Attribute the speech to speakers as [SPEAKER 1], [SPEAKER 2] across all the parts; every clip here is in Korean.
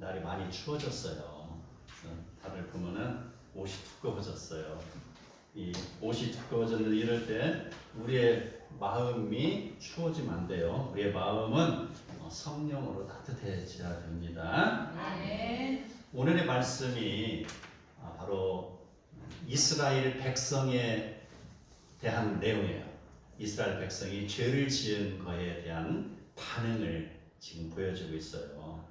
[SPEAKER 1] 날이 많이 추워졌어요. 다들 보면은 옷이 두꺼워졌어요. 이 옷이 두꺼워졌는데 이럴 때 우리의 마음이 추워지면 안 돼요. 우리의 마음은 성령으로 따뜻해져야 됩니다. 오늘의 말씀이 바로 이스라엘 백성에 대한 내용이에요. 이스라엘 백성이 죄를 지은 거에 대한 반응을 지금 보여주고 있어요.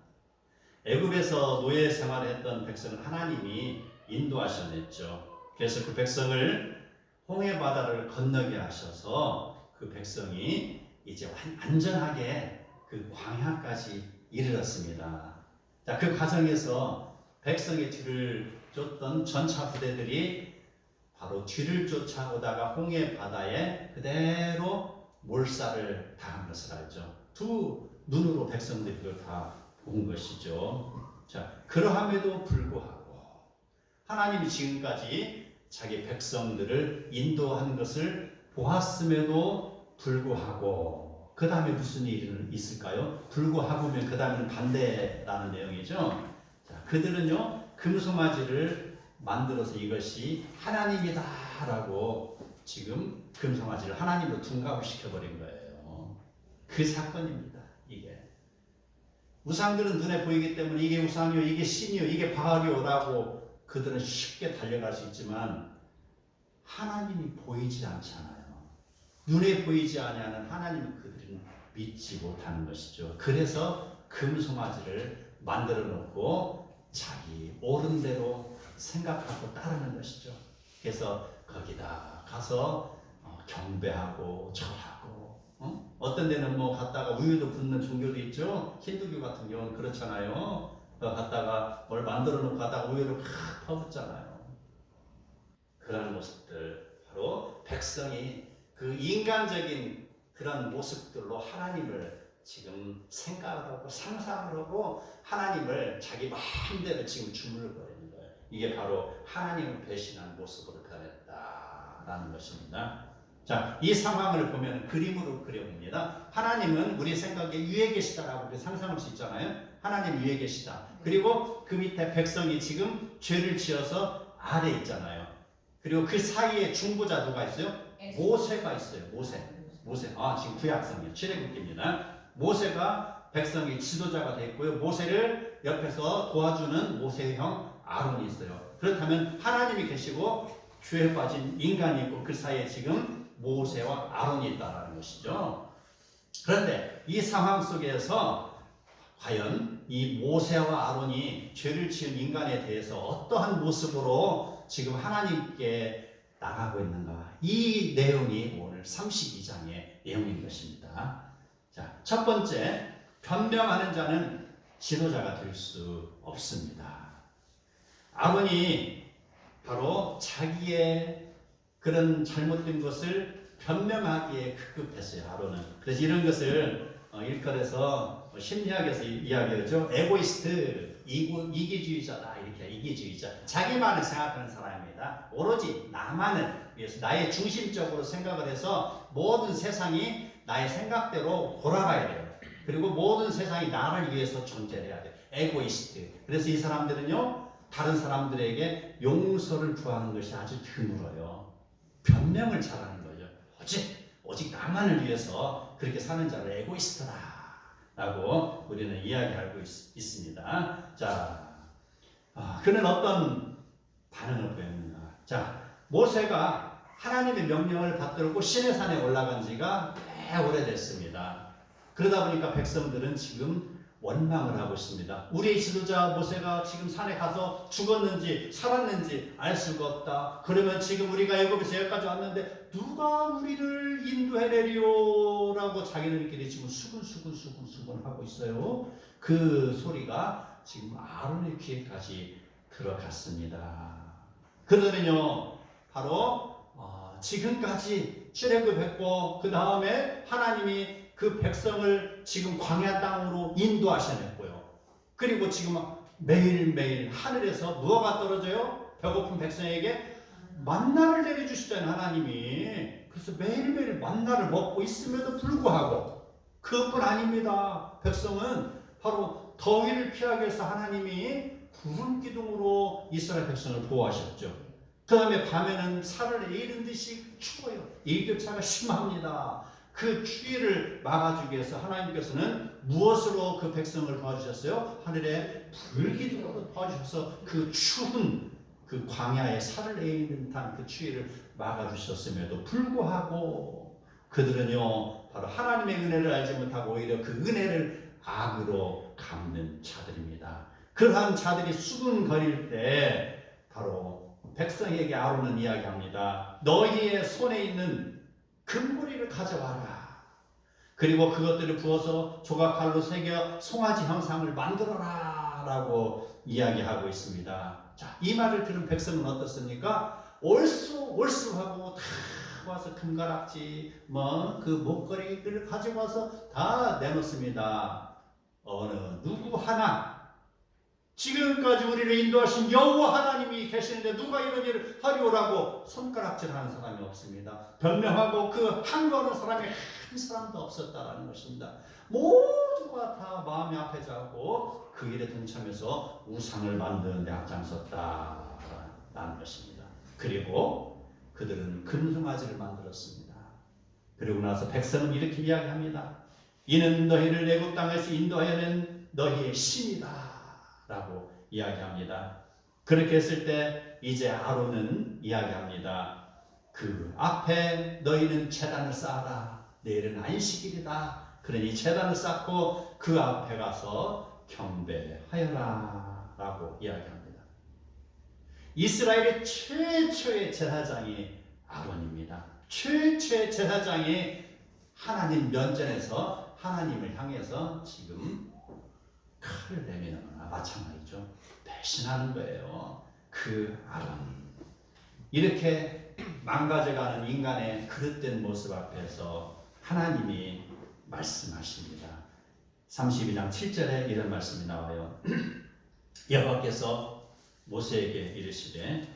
[SPEAKER 1] 애굽에서 노예 생활했던 백성을 하나님이 인도하셨죠. 그래서 그 백성을 홍해 바다를 건너게 하셔서 그 백성이 이제 안전하게 그 광야까지 이르렀습니다. 자, 그 과정에서 백성의 뒤를 쫓던 전차 부대들이 바로 뒤를 쫓아오다가 홍해 바다에 그대로 몰살을 당한 것을 알죠. 두 눈으로 백성들이 그걸 다 본 것이죠. 자, 그러함에도 불구하고 하나님이 지금까지 자기 백성들을 인도한 것을 보았음에도 불구하고 그 다음에 무슨 일이 있을까요? 불구하고면 그 다음에는 반대라는 내용이죠. 자, 그들은요 금송아지를 만들어서 이것이 하나님이다라고 지금 금송아지를 하나님으로 둔갑을 시켜버린 거예요. 그 사건입니다. 이게 우상들은 눈에 보이기 때문에 이게 우상이요, 이게 신이요, 이게 바알이요라고 그들은 쉽게 달려갈 수 있지만 하나님이 보이지 않잖아요. 눈에 보이지 않는 하나님은 그들은 믿지 못하는 것이죠. 그래서 금송아지를 만들어 놓고 자기 옳은 대로 생각하고 따르는 것이죠. 그래서 거기다 가서 경배하고 절하고 어떤 데는 뭐 갔다가 우유도 붓는 종교도 있죠. 힌두교 같은 경우는 그렇잖아요. 갔다가 뭘 만들어 놓고 갔다가 우유를 팍 퍼붓잖아요. 그런 모습들 바로 백성이 그 인간적인 그런 모습들로 하나님을 지금 생각을 하고 상상을 하고 하나님을 자기 마음대로 지금 주물러 버리는 거예요. 이게 바로 하나님을 배신한 모습으로 변했다라는 것입니다. 자, 이 상황을 보면 그림으로 그려봅니다. 하나님은 우리 생각에 위에 계시다라고 우리 상상할 수 있잖아요. 하나님 위에 계시다. 그리고 그 밑에 백성이 지금 죄를 지어서 아래 있잖아요. 그리고 그 사이에 중보자 누가 있어요? 모세가 있어요. 모세. 지금 구약성이에요. 출애굽기입니다. 모세가 백성의 지도자가 되어 있고요. 모세를 옆에서 도와주는 모세의 형 아론이 있어요. 그렇다면 하나님이 계시고 죄에 빠진 인간이 있고 그 사이에 지금 모세와 아론이 있다는 것이죠. 그런데 이 상황 속에서 과연 이 모세와 아론이 죄를 지은 인간에 대해서 어떠한 모습으로 지금 하나님께 나가고 있는가? 이 내용이 오늘 32장의 내용인 것입니다. 자, 첫 번째, 변명하는 자는 지도자가 될 수 없습니다. 아론이 바로 자기의 그런 잘못된 것을 변명하기에 급급했어요. 아론은. 그래서 이런 것을 일컬어서 심리학에서 이야기하죠. 에고이스트, 이기주의자다. 이렇게 이기주의자. 자기만을 생각하는 사람입니다. 오로지 나만을 위해서 나의 중심적으로 생각을 해서 모든 세상이 나의 생각대로 돌아가야 돼요. 그리고 모든 세상이 나를 위해서 존재해야 돼요. 에고이스트. 그래서 이 사람들은요, 다른 사람들에게 용서를 구하는 것이 아주 드물어요. 변명을 잘하는 거죠. 오직 나만을 위해서 그렇게 사는 자를 에고이스트다 라고 우리는 이야기하고 있습니다. 자, 그는 어떤 반응을 보였는가? 자, 모세가 하나님의 명령을 받들고 시내산에 올라간 지가 꽤 오래됐습니다. 그러다 보니까 백성들은 지금 원망을 하고 있습니다. 우리의 지도자 모세가 지금 산에 가서 죽었는지 살았는지 알 수가 없다. 그러면 지금 우리가 애굽에서 여기까지 왔는데 누가 우리를 인도해내리오? 라고 자기들끼리 지금 수근수근 하고 있어요. 그 소리가 지금 아론의 귀에까지 들어갔습니다. 그들은요, 바로 지금까지 출애굽했고 그 다음에 하나님이 그 백성을 지금 광야 땅으로 인도하셔냈고요. 그리고 지금 매일매일 하늘에서 무엇가 떨어져요? 배고픈 백성에게 만나를 내려주시잖아요, 하나님이. 그래서 매일매일 만나를 먹고 있음에도 불구하고 그것뿐 아닙니다. 백성은 바로 더위를 피하기 위해서 하나님이 구름 기둥으로 이스라엘 백성을 보호하셨죠. 그 다음에 밤에는 살을 에이는 듯이 추워요. 일교차가 심합니다. 그 추위를 막아주기 위해서 하나님께서는 무엇으로 그 백성을 도와주셨어요? 하늘에 불기둥으로 도와주셔서 그 추운 그 광야에 살을 에이는 듯한 그 추위를 막아주셨음에도 불구하고 그들은요 바로 하나님의 은혜를 알지 못하고 오히려 그 은혜를 악으로 갚는 자들입니다. 그러한 자들이 수군거릴 때 바로 백성에게 아론은 이야기합니다. 너희의 손에 있는 금고리를 가져와라. 그리고 그것들을 부어서 조각칼로 새겨 송아지 형상을 만들어라 라고 이야기하고 있습니다. 자, 이 말을 들은 백성은 어떻습니까? 올수하고 다 와서 금가락지 그 목걸이를 가지고 와서 다 내놓습니다. 어느 누구 하나 지금까지 우리를 인도하신 여호와 하나님이 계시는데 누가 이런 일을 하리오라고 손가락질하는 사람이 없습니다. 변명하고 그 항거하는 사람이 한 사람도 없었다라는 것입니다. 모두가 다 마음이 아파져하고 그 일에 동참해서 우상을 만드는 데 앞장섰다라는 것입니다. 그리고 그들은 금송아지를 만들었습니다. 그리고 나서 백성은 이렇게 이야기합니다. 이는 너희를 애굽 땅에서 인도하여낸 너희의 신이다 라고 이야기합니다. 그렇게 했을 때 이제 아론은 이야기합니다. 그 앞에 너희는 제단을 쌓아라. 내일은 안식일이다. 그러니 제단을 쌓고 그 앞에 가서 경배하여라 라고 이야기합니다. 이스라엘의 최초의 제사장이 아론입니다. 최초의 제사장이 하나님 면전에서 하나님을 향해서 지금 칼을 내미는 거나 마찬가지죠. 배신하는 거예요. 그 아론. 이렇게 망가져가는 인간의 그릇된 모습 앞에서 하나님이 말씀하십니다. 32장 7절에 이런 말씀이 나와요. 여호와께서 모세에게 이르시되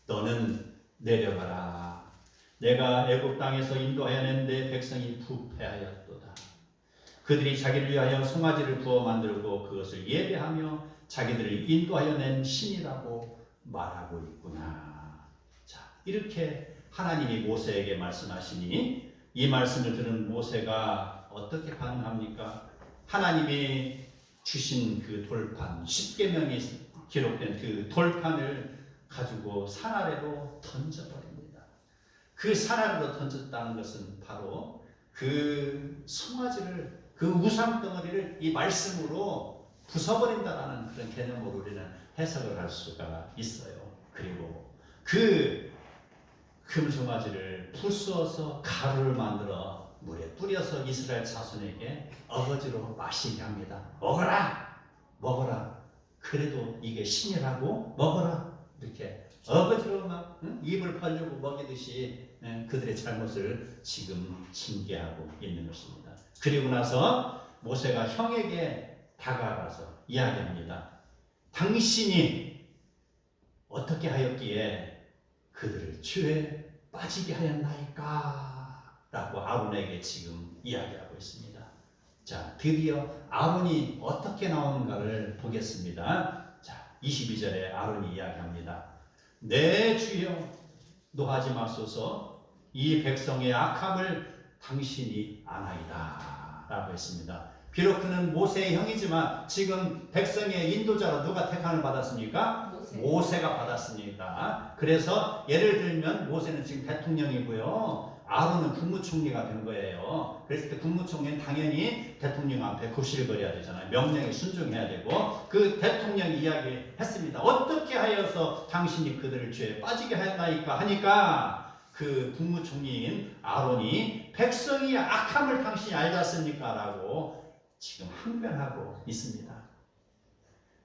[SPEAKER 1] 너는 내려가라. 내가 애굽 땅에서 인도하여 내 백성이 부패하였도다. 그들이 자기를 위하여 송아지를 부어 만들고 그것을 예배하며 자기들을 인도하여 낸 신이라고 말하고 있구나. 자, 이렇게 하나님이 모세에게 말씀하시니 이 말씀을 들은 모세가 어떻게 반응합니까? 하나님이 주신 그 돌판, 십계명이 기록된 그 돌판을 가지고 산 아래로 던져버립니다. 그 산 아래로 던졌다는 것은 바로 그 송아지를 그 우상 덩어리를 이 말씀으로 부숴버린다라는 그런 개념으로 우리는 해석을 할 수가 있어요. 그리고 그 금송아지를 부수어서 가루를 만들어 물에 뿌려서 이스라엘 자손에게 어거지로 마시게 합니다. 먹어라. 그래도 이게 신이라고 먹어라. 이렇게 어거지로 막 입을 벌리고 먹이듯이 그들의 잘못을 지금 징계하고 있는 것입니다. 그리고 나서 모세가 형에게 다가가서 이야기합니다. 당신이 어떻게 하였기에 그들을 죄에 빠지게 하였나이까? 라고 아론에게 지금 이야기하고 있습니다. 자, 드디어 아론이 어떻게 나오는가를 보겠습니다. 자, 22절에 아론이 이야기합니다. 내 주여 노하지 마소서. 이 백성의 악함을 당신이 아나이다 라고 했습니다. 비록 그는 모세의 형이지만 지금 백성의 인도자로 누가 택함을 받았습니까? 모세가 받았습니다. 그래서 예를 들면 모세는 지금 대통령이고요. 아론은 국무총리가 된 거예요. 그랬을 때 국무총리는 당연히 대통령 앞에 굽실거려야 되잖아요. 명령에 순종해야 되고 그 대통령이 이야기했습니다. 어떻게 하여서 당신이 그들을 죄에 빠지게 하였나이까 하니까 그 국무총리인 아론이 백성이 악함을 당신이 알지 않습니까? 라고 지금 항변하고 있습니다.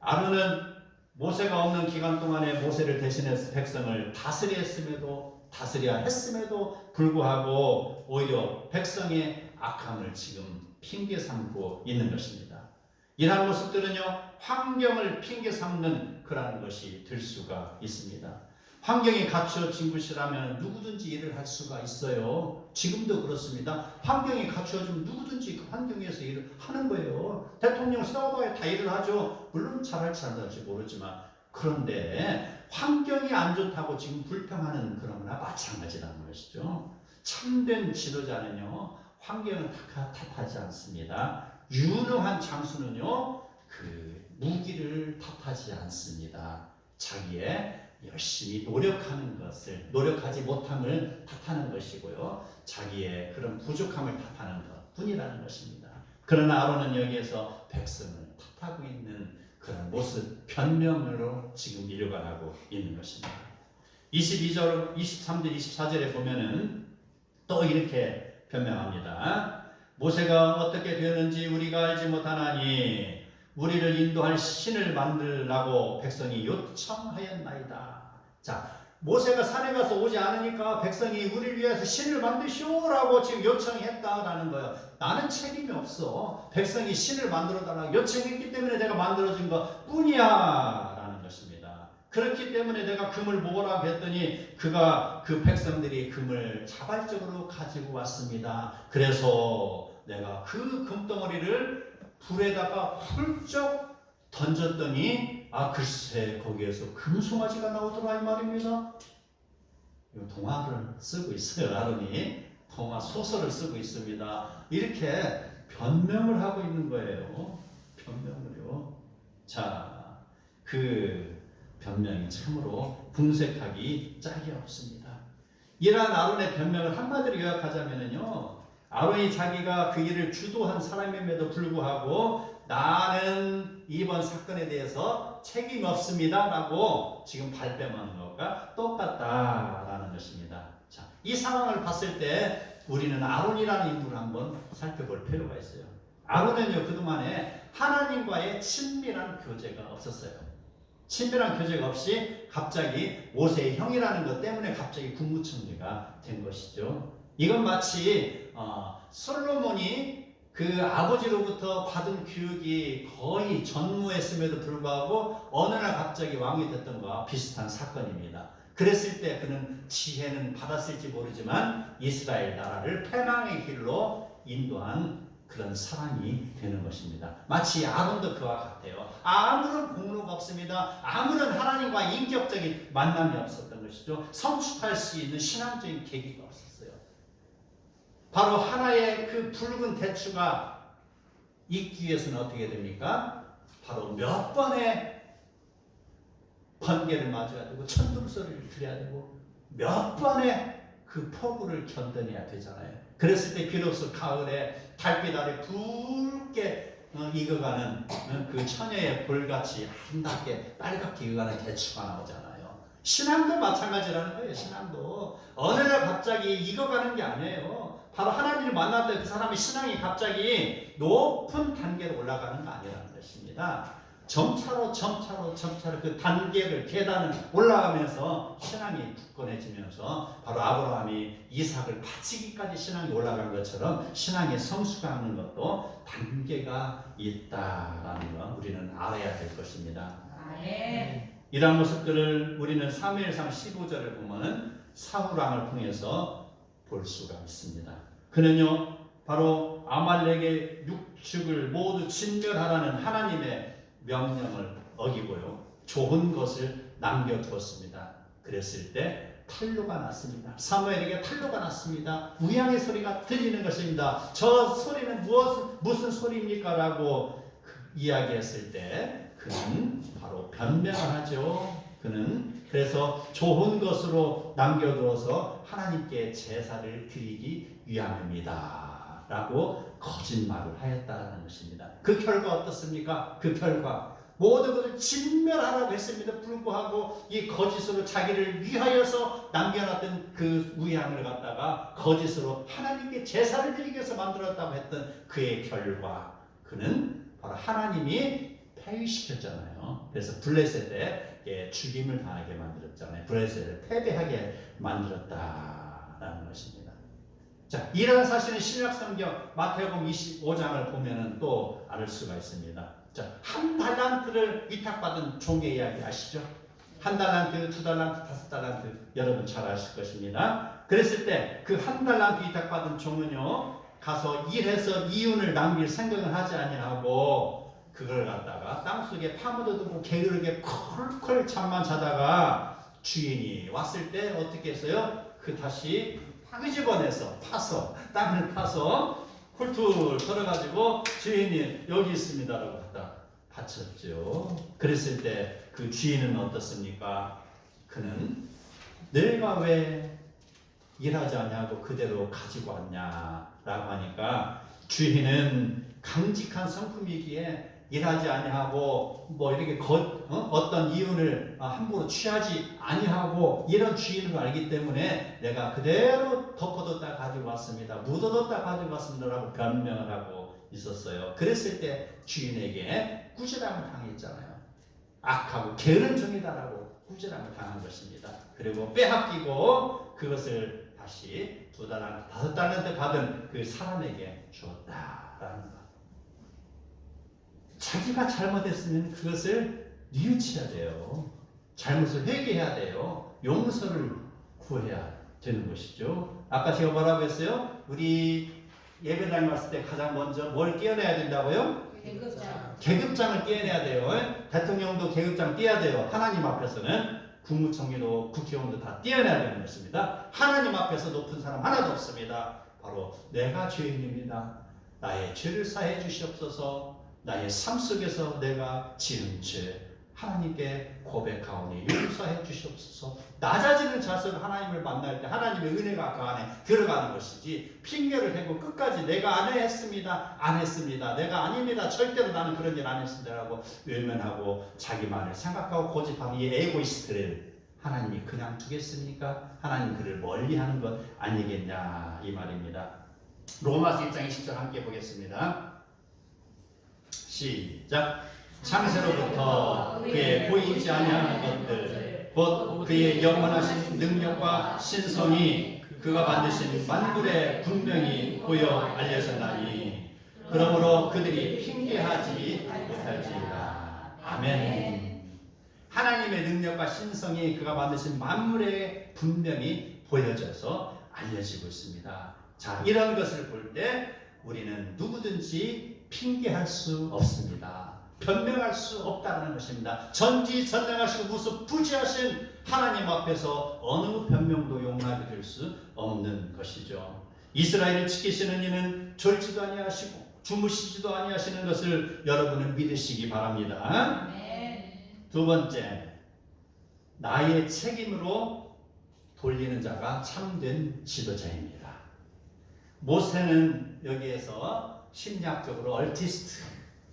[SPEAKER 1] 아론은 모세가 없는 기간 동안에 모세를 대신해서 백성을 다스려야 했음에도 불구하고 오히려 백성의 악함을 지금 핑계 삼고 있는 것입니다. 이러한 모습들은요, 환경을 핑계 삼는 그러한 것이 될 수가 있습니다. 환경이 갖추어진 곳이라면 누구든지 일을 할 수가 있어요. 지금도 그렇습니다. 환경이 갖추어지면 누구든지 그 환경에서 일을 하는 거예요. 대통령 세워봐야 다 일을 하죠. 물론 잘할지 안 할지 모르지만. 그런데 환경이 안 좋다고 지금 불평하는 그런 거나 마찬가지라는 것이죠. 참된 지도자는요, 환경을 탓하지 않습니다. 유능한 장수는요, 그 무기를 탓하지 않습니다. 자기의 열심히 노력하는 것을, 노력하지 못함을 탓하는 것이고요, 자기의 그런 부족함을 탓하는 것 뿐이라는 것입니다. 그러나 아론은 여기에서 백성을 탓하고 있는 그런 모습, 변명으로 지금 일관하고 있는 것입니다. 22절, 23절, 24절에 보면은 또 이렇게 변명합니다. 모세가 어떻게 되었는지 우리가 알지 못하나니 우리를 인도할 신을 만들라고 백성이 요청하였나이다. 자, 모세가 산에 가서 오지 않으니까 백성이 우리를 위해서 신을 만드시오라고 지금 요청했다라는 거예요. 나는 책임이 없어. 백성이 신을 만들어달라고 요청했기 때문에 내가 만들어진 것 뿐이야 라는 것입니다. 그렇기 때문에 내가 금을 모으라고 했더니 그 백성들이 금을 자발적으로 가지고 왔습니다. 그래서 내가 그 금덩어리를 불에다가 훌쩍 던졌더니 글쎄 거기에서 금송아지가 나오더라 이 말입니다. 이 동화를 쓰고 있어요. 아론이 동화 소설을 쓰고 있습니다. 이렇게 변명을 하고 있는 거예요. 변명을요. 자, 그 변명이 참으로 궁색하기 짝이 없습니다. 이러한 아론의 변명을 한마디로 요약하자면요, 아론이 자기가 그 일을 주도한 사람임에도 불구하고 나는 이번 사건에 대해서 책임 없습니다 라고 지금 발뺌하는 것과 똑같다라는 것입니다. 자, 이 상황을 봤을 때 우리는 아론이라는 인물을 한번 살펴볼 필요가 있어요. 아론은요, 그동안에 하나님과의 친밀한 교제가 없었어요. 친밀한 교제가 없이 갑자기 모세의 형이라는 것 때문에 갑자기 국무총리가 된 것이죠. 이건 마치 솔로몬이 그 아버지로부터 받은 교육이 거의 전무했음에도 불구하고 어느 날 갑자기 왕이 됐던 것과 비슷한 사건입니다. 그랬을 때 그는 지혜는 받았을지 모르지만 이스라엘 나라를 패망의 길로 인도한 그런 사람이 되는 것입니다. 마치 아론도 그와 같아요. 아무런 공로가 없습니다. 아무런 하나님과 인격적인 만남이 없었던 것이죠. 성숙할 수 있는 신앙적인 계기가 없었어요. 바로 하나의 그 붉은 대추가 익기 위해서는 어떻게 됩니까? 바로 몇 번의 번개를 맞아야 되고 천둥 소리를 들어야 되고 몇 번의 그 폭우를 견뎌내야 되잖아요. 그랬을 때 비로소 가을에 달빛 아래 붉게 익어가는 그 처녀의 볼같이 아름답게 빨갛게 익어가는 대추가 나오잖아요. 신앙도 마찬가지라는 거예요. 신앙도 어느 날 갑자기 익어가는 게 아니에요. 바로 하나님을 만났을 때 그 사람의 신앙이 갑자기 높은 단계로 올라가는 거 아니라는 것입니다. 점차로 그 단계를 계단을 올라가면서 신앙이 굳건해지면서 바로 아브라함이 이삭을 바치기까지 신앙이 올라간 것처럼 신앙의 성숙하는 것도 단계가 있다라는 거 우리는 알아야 될 것입니다. 이러한 모습들을 우리는 사무엘상 15절을 보면 사울왕을 통해서 볼 수가 있습니다. 그는요 바로 아말렉의 육축을 모두 진멸하라는 하나님의 명령을 어기고요 좋은 것을 남겨두었습니다. 그랬을 때 탄로가 났습니다. 사무엘에게 탄로가 났습니다. 우양의 소리가 들리는 것입니다. 저 소리는 무슨 소리입니까? 라고 이야기했을 때 그는 바로 변명을 하죠. 그는 그래서 좋은 것으로 남겨두어서 하나님께 제사를 드리기 위함입니다 라고 거짓말을 하였다는 것입니다. 그 결과 어떻습니까? 그 결과 모든 것을 진멸하라고 했습니다. 불구하고 이 거짓으로 자기를 위하여서 남겨놨던 그 우양을 갖다가 거짓으로 하나님께 제사를 드리기 위해서 만들었다고 했던 그의 결과 그는 바로 하나님이 폐위시켰잖아요. 그래서 블레셋에 죽임을 당하게 만들었잖아요. 블레셋을 패배하게 만들었다라는 것입니다. 자, 이러한 사실은 신약성경 마태복음 25장을 보면은 또 알 수가 있습니다. 자, 한 달란트를 위탁받은 종의 이야기 아시죠? 한 달란트, 두 달란트, 다섯 달란트 여러분 잘 아실 것입니다. 그랬을 때 그 한 달란트 이닥받은 종은요 가서 일해서 이윤을 남길 생각을 하지 아니하고 그걸 갖다가 땅속에 파묻어두고 게으르게 콜콜 잠만 자다가 주인이 왔을 때 어떻게 했어요? 그 다시 끄집어내서 파서 땅을 파서 훌툴 털어가지고 주인이 여기 있습니다라고 갖다 바쳤죠. 그랬을 때 그 주인은 어떻습니까? 그는 내가 왜 일하지 않냐고 그대로 가지고 왔냐라고 하니까 주인은 강직한 성품이기에 일하지 아니하고 뭐 이렇게 어떤 이윤을 함부로 취하지 아니하고 이런 주인을 알기 때문에 내가 그대로 덮어뒀다 가지고 왔습니다. 묻어뒀다 가지고 왔습니다라고 변명을 하고 있었어요. 그랬을 때 주인에게 꾸지람을 당했잖아요. 악하고 게으른 종이다라고 꾸지람을 당한 것입니다. 그리고 빼앗기고 그것을 다시 2달란트, 5달란트 받은 그 사람에게 주었다라는 것. 자기가 잘못했으면 그것을 뉘우쳐야 돼요. 잘못을 회개해야 돼요. 용서를 구해야 되는 것이죠. 아까 제가 뭐라고 했어요? 우리 예배당에 왔을 때 가장 먼저 뭘 떼어내야 된다고요? 계급장을 떼어내야 돼요. 대통령도 계급장 떼야 돼요. 하나님 앞에서는 국무총리도 국회의원도 다 떼어내야 되는 것입니다. 하나님 앞에서 높은 사람 하나도 없습니다. 바로 내가 죄인입니다. 나의 죄를 사해 주시옵소서. 나의 삶 속에서 내가 지은 죄 하나님께 고백하오니 용서해 주시옵소서. 낮아지는 자세로 하나님을 만날 때 하나님의 은혜가 그 안에 들어가는 것이지 핑계를 대고 끝까지 내가 안 했습니다. 안 했습니다. 내가 아닙니다. 절대로 나는 그런 일 안 했습니다. 라고 외면하고 자기만을 생각하고 고집하는 이 에고이스트를 하나님이 그냥 두겠습니까? 하나님 그를 멀리하는 것 아니겠냐 이 말입니다. 로마서 1장 20절 함께 보겠습니다. 시작. 창세로부터 그의 보이지 아니하는 것들 곧 그의 영원하신 능력과 신성이 그가 만드신 만물에 분명히 보여 알려졌나니 그러므로 그들이 핑계하지 못할지니라. 아멘. 하나님의 능력과 신성이 그가 만드신 만물에 분명히 보여져서 알려지고 있습니다. 자, 이런 것을 볼 때 우리는 누구든지 핑계할 수 없습니다. 변명할 수 없다는 것입니다. 전지전능하시고 무소부지하신 하나님 앞에서 어느 변명도 용납이 될 수 없는 것이죠. 이스라엘을 지키시는 이는 졸지도 아니하시고 주무시지도 아니하시는 것을 여러분은 믿으시기 바랍니다. 두 번째, 나의 책임으로 돌리는 자가 참된 지도자입니다. 모세는 여기에서 심리학적으로 얼티스트,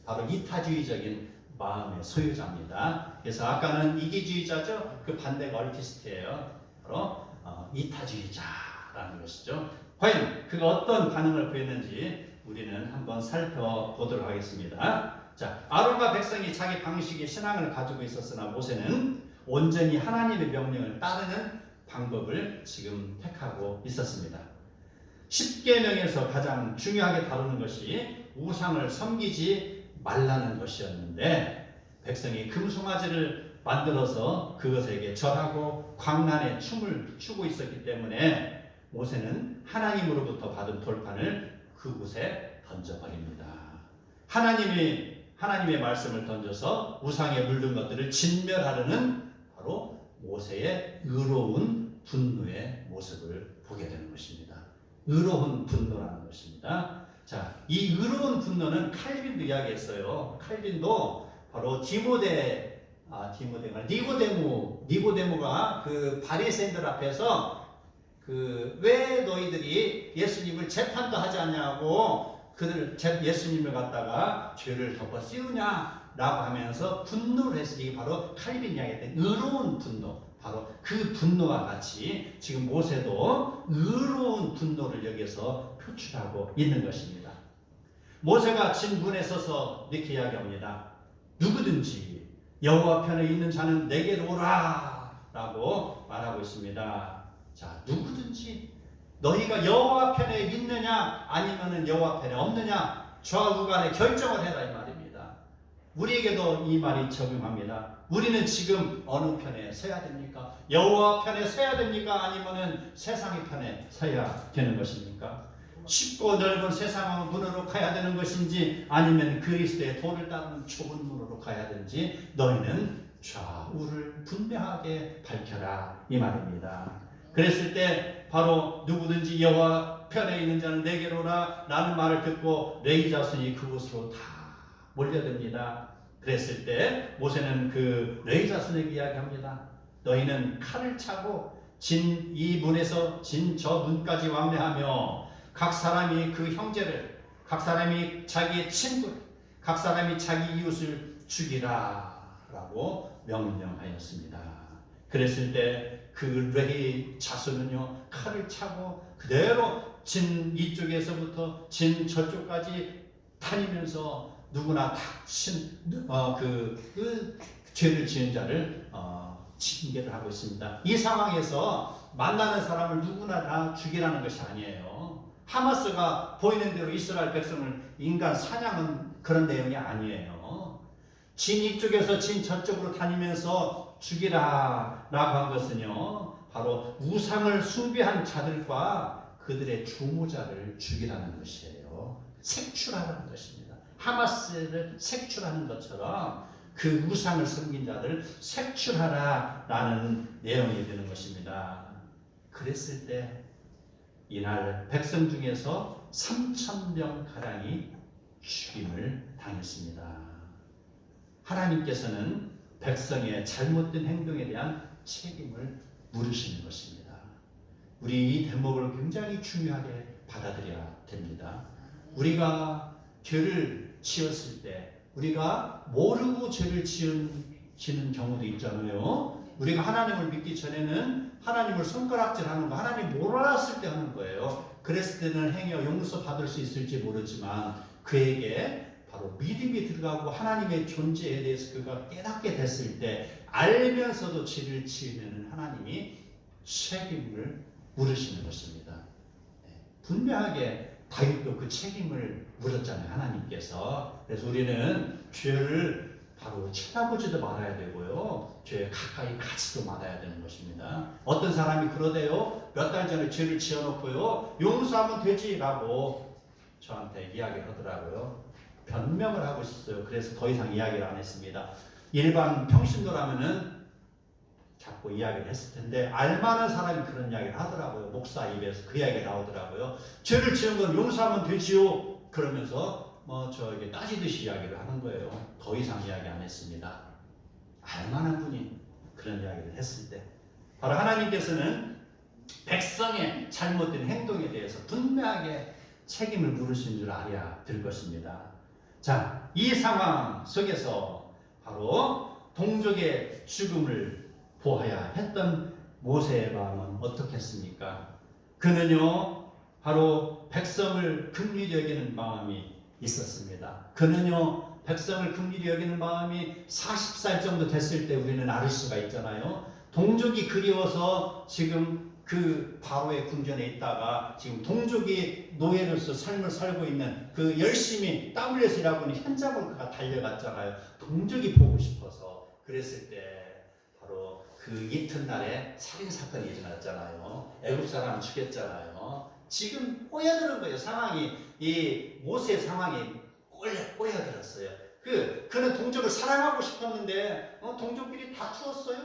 [SPEAKER 1] 바로 이타주의적인 마음의 소유자입니다. 그래서 아까는 이기주의자죠. 그 반대가 얼티스트예요. 바로 이타주의자라는 것이죠. 과연 그가 어떤 반응을 보였는지 우리는 한번 살펴보도록 하겠습니다. 자, 아론과 백성이 자기 방식의 신앙을 가지고 있었으나 모세는 온전히 하나님의 명령을 따르는 방법을 지금 택하고 있었습니다. 십계명에서 가장 중요하게 다루는 것이 우상을 섬기지 말라는 것이었는데 백성이 금송아지를 만들어서 그것에게 절하고 광란에 춤을 추고 있었기 때문에 모세는 하나님으로부터 받은 돌판을 그곳에 던져버립니다. 하나님의 말씀을 던져서 우상에 물든 것들을 진멸하려는 바로 모세의 의로운 분노의 모습을 보게 되는 것입니다. 의로운 분노라는 것입니다. 자, 이 의로운 분노는 칼빈도 이야기했어요. 칼빈도 바로 니고데모가 그 바리새인들 앞에서 왜 너희들이 예수님을 재판도 하지 않냐고 예수님을 갖다가 죄를 덮어 씌우냐라고 하면서 분노를 했으니 이게 바로 칼빈이 이야기했던 의로운 분노, 바로 그 분노와 같이 지금 모세도 의로운 분노를 여기서 표출하고 있는 것입니다. 모세가 진문에 서서 이렇게 이야기합니다. 누구든지 여호와 편에 있는 자는 내게로 오라 라고 말하고 있습니다. 자, 누구든지 너희가 여호와 편에 있느냐 아니면 여호와 편에 없느냐 좌우간에 결정을 해라 이 말입니다. 우리에게도 이 말이 적용합니다. 우리는 지금 어느 편에 서야 됩니까? 여호와 편에 서야 됩니까? 아니면은 세상의 편에 서야 되는 것입니까? 쉽고 넓은 세상 문으로 가야 되는 것인지 아니면 그리스도의 도를 따르는 좁은 문으로 가야 되는지 너희는 좌우를 분명하게 밝혀라 이 말입니다. 그랬을 때 바로 누구든지 여호와 편에 있는 자는 내게로 오라 라는 말을 듣고 레위 자손이 그곳으로 다 몰려듭니다. 그랬을 때 모세는 그 레위 자손에게 이야기합니다. 너희는 칼을 차고 진 이 문에서 진 저 문까지 왕래하며 각 사람이 그 형제를, 각 사람이 자기의 친구를, 각 사람이 자기 이웃을 죽이라 라고 명령하였습니다. 그랬을 때 그 레위 자손은요 칼을 차고 그대로 진 이쪽에서부터 진 저쪽까지 다니면서 누구나 그 죄를 지은 자를 징계를 하고 있습니다. 이 상황에서 만나는 사람을 누구나 다 죽이라는 것이 아니에요. 하마스가 보이는 대로 이스라엘 백성을 인간 사냥은 그런 내용이 아니에요. 진 이쪽에서 진 저쪽으로 다니면서 죽이라 라고 한 것은요 바로 우상을 숭배한 자들과 그들의 주모자를 죽이라는 것이에요. 색출하라는 것입니다. 하마스를 색출하는 것처럼 그 우상을 섬긴 자들을 색출하라 라는 내용이 되는 것입니다. 그랬을 때 이날 백성 중에서 3,000명 가량이 죽임을 당했습니다. 하나님께서는 백성의 잘못된 행동에 대한 책임을 물으시는 것입니다. 우리 이 대목을 굉장히 중요하게 받아들여야 됩니다. 우리가 죄를 지었을 때 우리가 모르고 죄를 지는 경우도 있잖아요. 우리가 하나님을 믿기 전에는 하나님을 손가락질하는 거 하나님 몰랐을 때 하는 거예요. 그랬을 때는 행여 용서받을 수 있을지 모르지만 그에게 바로 믿음이 들어가고 하나님의 존재에 대해서 그가 깨닫게 됐을 때 알면서도 죄를 지으면 하나님이 책임을 물으시는 것입니다. 분명하게 다윗도 그 책임을 물었잖아요. 하나님께서. 그래서 우리는 죄를 바로 쳐다보지도 말아야 되고요. 죄에 가까이 가지도 말아야 되는 것입니다. 어떤 사람이 그러대요. 몇 달 전에 죄를 지어놓고요. 용서하면 되지라고 저한테 이야기를 하더라고요. 변명을 하고 있었어요. 그래서 더 이상 이야기를 안 했습니다. 일반 평신도라면은 자꾸 이야기를 했을 텐데 알만한 사람이 그런 이야기를 하더라고요. 목사 입에서 그 이야기가 나오더라고요. 죄를 지은 건 용서하면 되지요. 그러면서 저에게 따지듯이 이야기를 하는 거예요. 더 이상 이야기 안 했습니다. 알만한 분이 그런 이야기를 했을 때 바로 하나님께서는 백성의 잘못된 행동에 대해서 분명하게 책임을 물으신 줄 알아야 될 것입니다. 자, 이 상황 속에서 바로 동족의 죽음을 보아야 했던 모세의 마음은 어떻겠습니까? 그는요 바로 백성을 긍휼히 여기는 마음이 있었습니다. 그는요 백성을 긍휼히 여기는 마음이 40살 정도 됐을 때 우리는 알 수가 있잖아요. 동족이 그리워서 지금 그 바로의 궁전에 있다가 지금 동족이 노예로서 삶을 살고 있는 그 열심히 땀 흘려서 일하고 있는 현장으로 그가 달려갔잖아요. 동족이 보고 싶어서. 그랬을 때 바로 그 이튿날에 살인사건이 일어났잖아요. 애굽 사람 죽였잖아요. 지금 꼬여드는 거예요. 상황이 이 모세의 상황이 꼬여들었어요. 그는 동족을 사랑하고 싶었는데 동족끼리 다투었어요.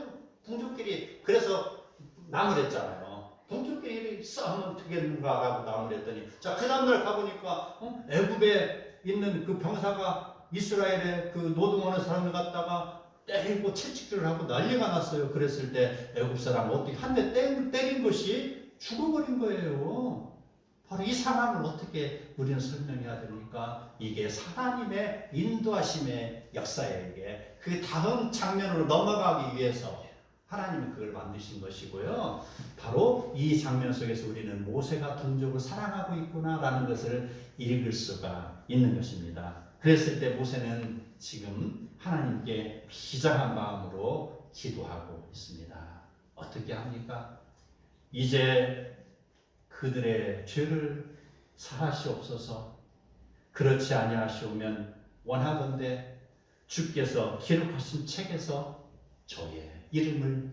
[SPEAKER 1] 동족끼리 그래서 나무랬잖아요. 동족끼리 싸우면 되겠는가라고 나무랬더니 자 그 다음날 가보니까 애굽에 있는 그 병사가 이스라엘의 그 노동하는 사람을 갖다가 때리고 채찍질을 하고 난리가 났어요. 그랬을 때 애굽 사람 어떻게 한 대 때린 것이 죽어버린 거예요. 바로 이 상황을 어떻게 우리는 설명해야 됩니까? 이게 하나님의 인도하심의 역사예요. 이게 그 다음 장면으로 넘어가기 위해서 하나님은 그걸 만드신 것이고요. 바로 이 장면 속에서 우리는 모세가 동족을 사랑하고 있구나라는 것을 읽을 수가 있는 것입니다. 그랬을 때 모세는 지금 하나님께 비장한 마음으로 기도하고 있습니다. 어떻게 합니까? 이제 그들의 죄를 사하시옵소서. 그렇지 아니하시오면 원하건대 주께서 기록하신 책에서 저의 이름을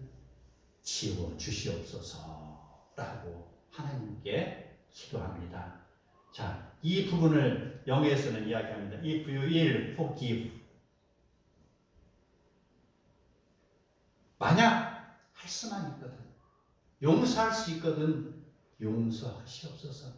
[SPEAKER 1] 지워 주시옵소서라고 하나님께 기도합니다. 자, 이 부분을 영어에서는 이야기합니다. If you will forgive. 만약 할 수만 있거든, 용서할 수 있거든, 용서하시옵소서.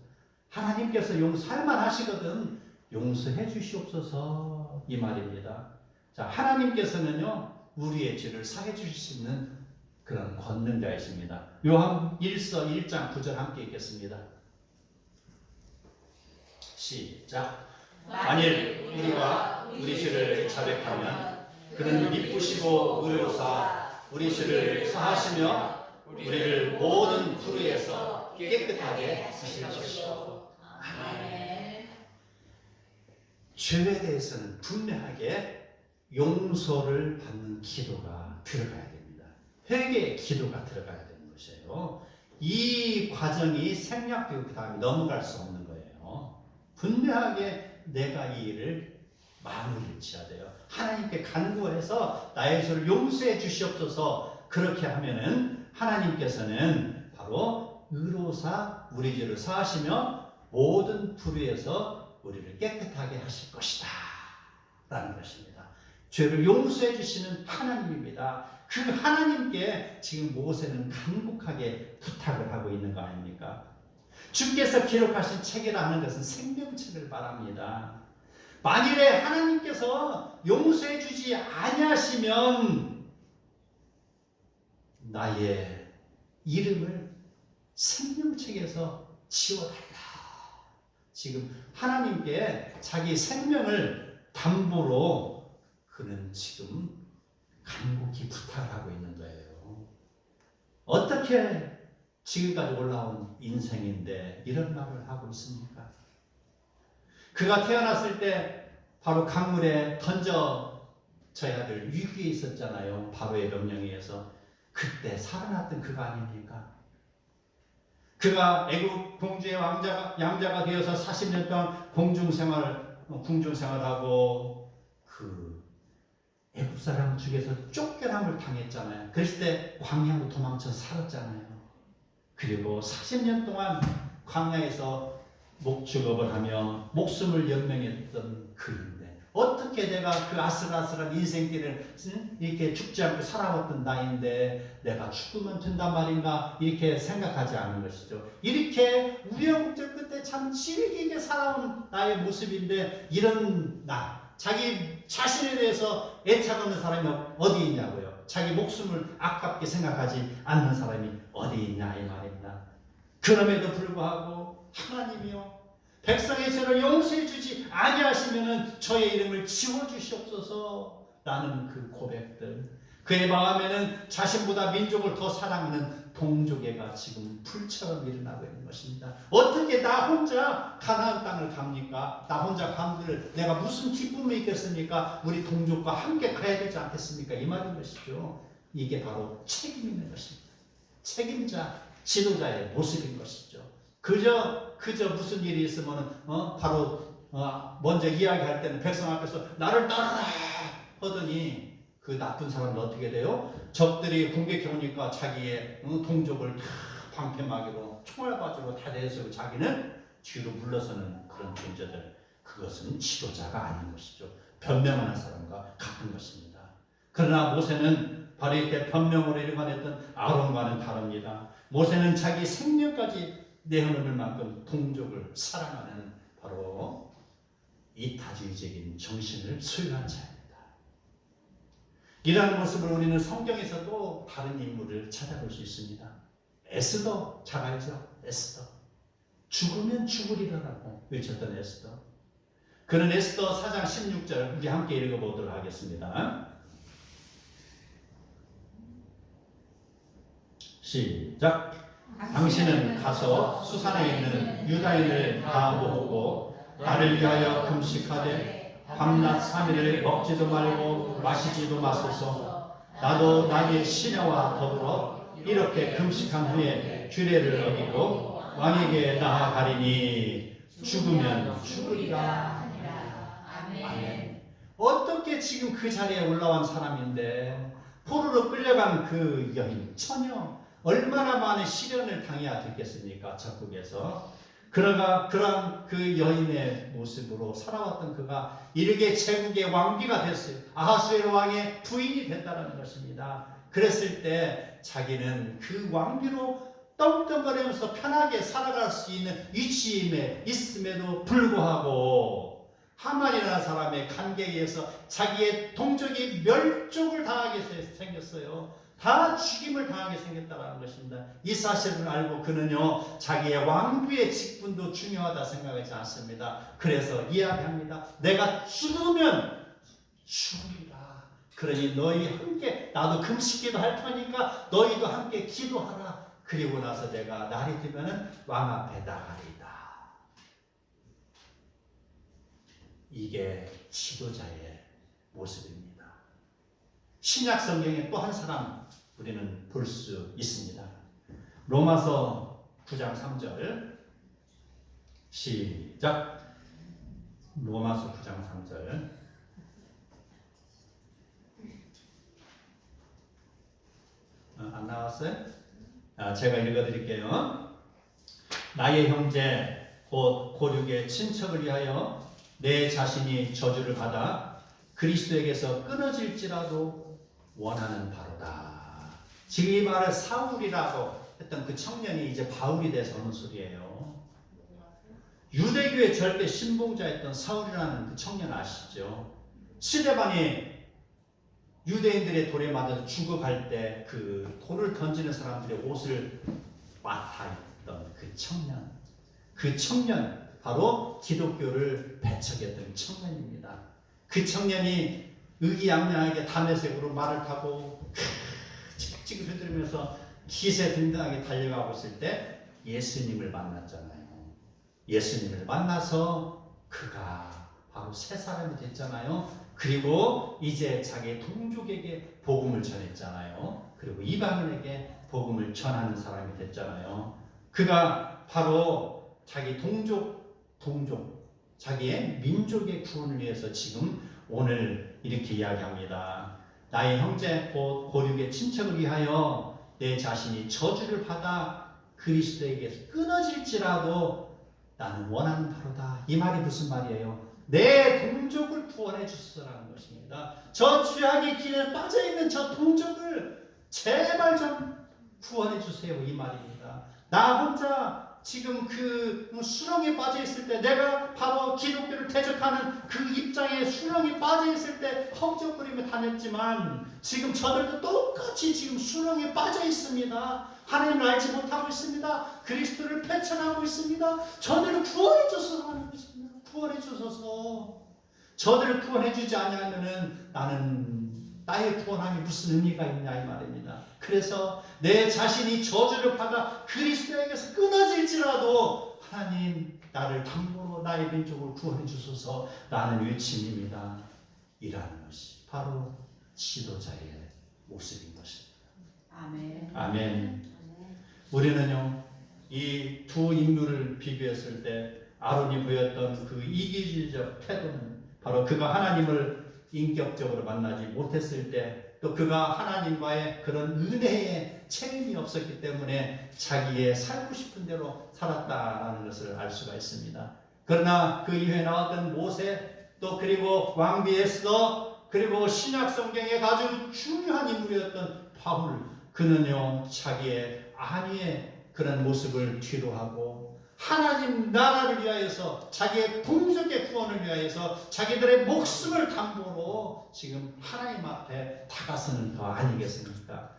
[SPEAKER 1] 하나님께서 용서할 만하시거든 용서해 주시옵소서, 이 말입니다. 자, 하나님께서는요 우리의 죄를 사해 주실 수 있는 그런 권능자이십니다. 요한 1서 1장 9절 함께 읽겠습니다. 시작. 만일 우리가 우리 죄를 자백하면 그는 미쁘시고 의로사 우리 죄를 사하시며 우리를 모든 불의에서 깨끗하게 하실 것이요. 아멘. 죄에 대해서는 분명하게 용서를 받는 기도가 들어가야 됩니다. 회개의 기도가 들어가야 되는 것이에요. 이 과정이 생략되고 그 다음에 넘어갈 수 없는 거예요. 분명하게 내가 이 일을 마무리를 지어야 돼요. 하나님께 간구해서 나의 죄를 용서해 주시옵소서. 그렇게 하면은 하나님께서는 바로 의로사 우리 죄를 사하시며 모든 불의에서 우리를 깨끗하게 하실 것이다 라는 것입니다. 죄를 용서해 주시는 하나님입니다. 그 하나님께 지금 모세는 간곡하게 부탁을 하고 있는 거 아닙니까? 주께서 기록하신 책이라는 것은 생명책을 말합니다. 만일에 하나님께서 용서해 주지 아니하시면 나의 이름을 생명책에서 지워달라. 지금 하나님께 자기 생명을 담보로 그는 지금 간곡히 부탁하고 있는 거예요. 어떻게 지금까지 올라온 인생인데 이런 말을 하고 있습니까? 그가 태어났을 때 바로 강물에 던져져야 될 위기에 있었잖아요. 바로의 명령에 의해서. 그때 살아났던 그가 아닙니까? 그가 애굽 공주의 양자가 되어서 40년 동안 궁중생활하고 그 애굽 사람 중에서 쫓겨남을 당했잖아요. 그랬을 때 광야로 도망쳐 살았잖아요. 그리고 40년 동안 광야에서 목축업을 하며 목숨을 연명했던 그인데 어떻게 내가 그 아슬아슬한 인생길을 이렇게 죽지 않고 살아왔던 나인데 내가 죽으면 된단 말인가 이렇게 생각하지 않은 것이죠. 이렇게 우여곡절 끝에 참 질기게 살아온 나의 모습인데 이런 나 자기 자신에 대해서 애착하는 사람이 어디 있냐고요. 자기 목숨을 아깝게 생각하지 않는 사람이 어디 있냐 이 말입니다. 그럼에도 불구하고 하나님이요 백성의 죄를 용서해 주지 아니하시면은 저의 이름을 지워주시옵소서 라는 그 고백들, 그의 마음에는 자신보다 민족을 더 사랑하는 동족애가 지금 풀처럼 일어나고 있는 것입니다. 어떻게 나 혼자 가나안 땅을 갑니까? 나 혼자 간들 내가 무슨 기쁨이 있겠습니까? 우리 동족과 함께 가야 되지 않겠습니까? 이 말인 것이죠. 이게 바로 책임 있는 것입니다. 책임자, 지도자의 모습인 것이죠. 그저 무슨 일이 있으면 바로 먼저 이야기할 때는 백성 앞에서 나를 따르라 하더니 그 나쁜 사람은 어떻게 돼요? 적들이 공격해 오니까 자기의 동족을 다 방패막이로 총알바지로 다 대서 자기는 뒤로 물러서는 그런 존재들, 그것은 지도자가 아닌 것이죠. 변명하는 사람과 같은 것입니다. 그러나 모세는 바로 이렇게 변명으로 일관했던 아론과는 다릅니다. 모세는 자기 생명까지 내어놓을 만큼 동족을 사랑하는 바로 이타주의적인 정신을 소유한 자입니다. 이러한 모습을 우리는 성경에서도 다른 인물을 찾아볼 수 있습니다. 에스더 잘 알죠? 에스더. 죽으면 죽으리라고 외쳤던 에스더. 그는 에스더 4장 16절 우리 함께 읽어보도록 하겠습니다. 시작. 당신은 가서 수산에 있는 유다인을 다 모으고 나를 위하여 금식하되 밤낮 3일을 먹지도 말고 마시지도 마소서. 나도 나의 시녀와 더불어 이렇게 금식한 후에 규례를 어기고 왕에게 나아가리니 죽으면 죽으리라. 아멘. 어떻게 지금 그 자리에 올라온 사람인데 포로로 끌려간 그 여인 처녀 얼마나 많은 시련을 당해야 됐겠습니까? 적국에서. 그러한 그 여인의 모습으로 살아왔던 그가 이르게 제국의 왕비가 됐어요. 아하수에로 왕의 부인이 됐다는 것입니다. 그랬을 때 자기는 그 왕비로 떵떵거리면서 편하게 살아갈 수 있는 위치에 있음에도 불구하고 하만이라는 사람의 간계에 의해서 자기의 동족이 멸족을 당하게 생겼어요. 다 죽임을 당하게 생겼다는 것입니다. 이 사실을 알고 그는요 자기의 왕비의 직분도 중요하다 생각하지 않습니다. 그래서 이야기합니다. 내가 죽으면 죽으리라. 그러니 너희 함께 나도 금식기도 할 테니까 너희도 함께 기도하라. 그리고 나서 내가 날이 들면은 왕 앞에 나가리다. 이게 지도자의 모습입니다. 신약 성경에 또 한 사람 우리는 볼 수 있습니다. 로마서 9장 3절 시작. 로마서 9장 3절 안 나왔어요? 제가 읽어드릴게요. 나의 형제 곧 고륙의 친척을 위하여 내 자신이 저주를 받아 그리스도에게서 끊어질지라도 원하는 바로다. 지금 이 말을 사울이라고 했던 그 청년이 이제 바울이 돼서 하는 소리예요. 유대교의 절대 신봉자였던 사울이라는 그 청년 아시죠? 스데반이 유대인들의 돌에 맞아서 죽어갈 때 그 돌을 던지는 사람들의 옷을 맡아있던 그 청년 바로 기독교를 배척했던 청년입니다. 그 청년이 의기양양하게 담에색으로 말을 타고 찍찍 흔들면서 기세 등등하게 달려가고 있을 때 예수님을 만났잖아요. 예수님을 만나서 그가 바로 새 사람이 됐잖아요. 그리고 이제 자기 동족에게 복음을 전했잖아요. 그리고 이방인에게 복음을 전하는 사람이 됐잖아요. 그가 바로 자기 동족 자기의 민족의 구원을 위해서 지금 오늘 이렇게 이야기합니다. 나의 형제 곧 고륙의 친척을 위하여 내 자신이 저주를 받아 그리스도에게서 끊어질지라도 나는 원하는 바로다. 이 말이 무슨 말이에요? 내 동족을 구원해 주시라는 것입니다. 저 죄악의 길에 빠져있는 저 동족을 제발 좀 구원해 주세요. 이 말입니다. 나 혼자 지금 그 수렁에 빠져있을 때 내가 바로 기독교를 대적하는 그 입장에 수렁에 빠져있을 때 헉적거리며 다녔지만 지금 저들도 똑같이 지금 수렁에 빠져있습니다. 하나님을 알지 못하고 있습니다. 그리스도를 배척하고 있습니다. 저들을 구원해 주소서 하는 것입니다. 구원해 주소서. 저들을 구원해 주지 아니하면은 나는 나의 구원함이 무슨 의미가 있냐 이 말입니다. 그래서 내 자신이 저주를 받아 그리스도에게서 끊어질지라도 하나님 나를 담보로 나의 민족을 구원해 주소서 라는 외침입니다. 이라는 것이 바로 지도자의 모습인 것입니다.
[SPEAKER 2] 아멘.
[SPEAKER 1] 아멘. 우리는요 이 두 인물을 비교했을 때 아론이 보였던 그 이기주의적 태도는 바로 그가 하나님을 인격적으로 만나지 못했을 때 또 그가 하나님과의 그런 은혜의 책임이 없었기 때문에 자기의 살고 싶은 대로 살았다라는 것을 알 수가 있습니다. 그러나 그 이후에 나왔던 모세 또 그리고 왕비 에스더 그리고 신약 성경에 아주 중요한 인물이었던 바울 그는요 자기의 안위의 그런 모습을 뒤로하고 하나님 나라를 위하여서 자기의 동족의 구원을 위하여서 자기들의 목숨을 담보로 지금 하나님 앞에 다가서는 거 아니겠습니까?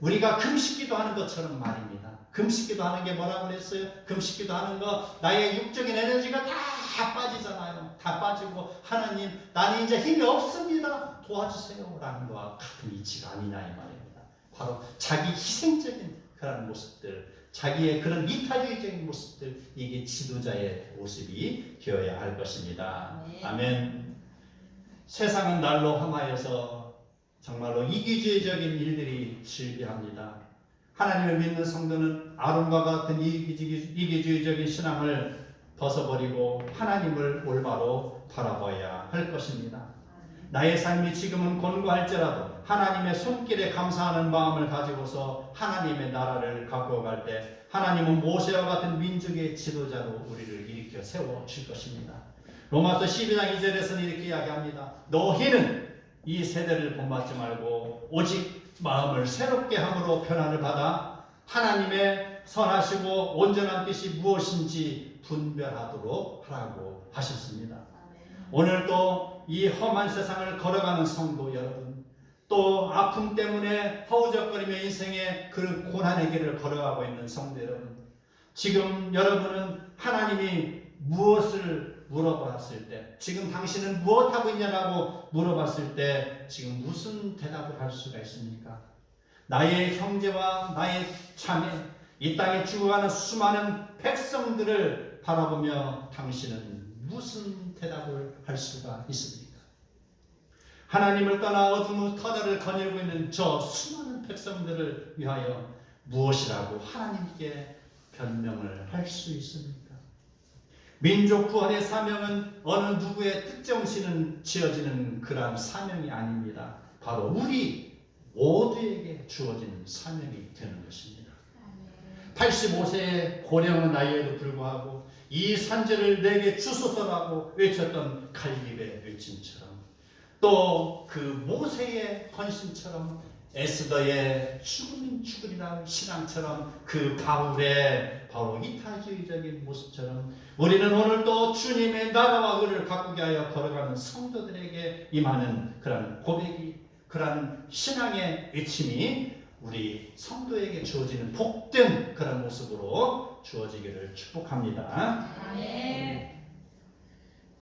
[SPEAKER 1] 우리가 금식기도 하는 것처럼 말입니다. 금식기도 하는 게 뭐라고 그랬어요? 금식기도 하는 거 나의 육적인 에너지가 다 빠지잖아요. 다 빠지고 하나님 나는 이제 힘이 없습니다. 도와주세요 라는 것과 같은 이치가 아니냐 이 말입니다. 바로 자기 희생적인 그런 모습들 자기의 그런 이타주의적인 모습들 이게 지도자의 모습이 되어야 할 것입니다.
[SPEAKER 2] 네.
[SPEAKER 1] 아멘. 세상은 날로 험하여서 정말로 이기주의적인 일들이 즐비합니다. 하나님을 믿는 성도는 아론과 같은 이기주의적인 신앙을 벗어버리고 하나님을 올바로 바라봐야 할 것입니다. 나의 삶이 지금은 곤고할지라도 하나님의 손길에 감사하는 마음을 가지고서 하나님의 나라를 갖고 갈 때 하나님은 모세와 같은 민족의 지도자로 우리를 일으켜 세워줄 것입니다. 로마서 12장 2절에서는 이렇게 이야기합니다. 너희는 이 세대를 본받지 말고 오직 마음을 새롭게 함으로 변화를 받아 하나님의 선하시고 온전한 뜻이 무엇인지 분별하도록 하라고 하셨습니다. 오늘도 이 험한 세상을 걸어가는 성도 여러분, 또 아픔 때문에 허우적거리며 인생의 그 고난의 길을 걸어가고 있는 성도 여러분, 지금 여러분은 하나님이 무엇을 물어봤을 때, 지금 당신은 무엇하고 있냐라고 물어봤을 때 지금 무슨 대답을 할 수가 있습니까? 나의 형제와 나의 자매, 이 땅에 죽어가는 수많은 백성들을 바라보며 당신은 무슨 대답을 할 수가 있습니까? 하나님을 떠나 어둠의 터널을 거닐고 있는 저 수많은 백성들을 위하여 무엇이라고 하나님께 변명을 할 수 있습니까? 민족 구원의 사명은 어느 누구의 특정 시는 지어지는 그러한 사명이 아닙니다. 바로 우리 모두에게 주어진 사명이 되는 것입니다. 85세의 고령의 나이에도 불구하고 이 산지를 내게 주소서라고 외쳤던 갈렙의 외침처럼, 또 그 모세의 헌신처럼, 에스더의 죽으면 죽으리라 신앙처럼, 그 바울의 바로 이타주의적인 모습처럼 우리는 오늘도 주님의 나라와 의를 가꾸게 하여 걸어가는 성도들에게 임하는 그런 고백이, 그런 신앙의 외침이 우리 성도에게 주어지는 복된 그런 모습으로 주어지기를 축복합니다.
[SPEAKER 2] 아멘.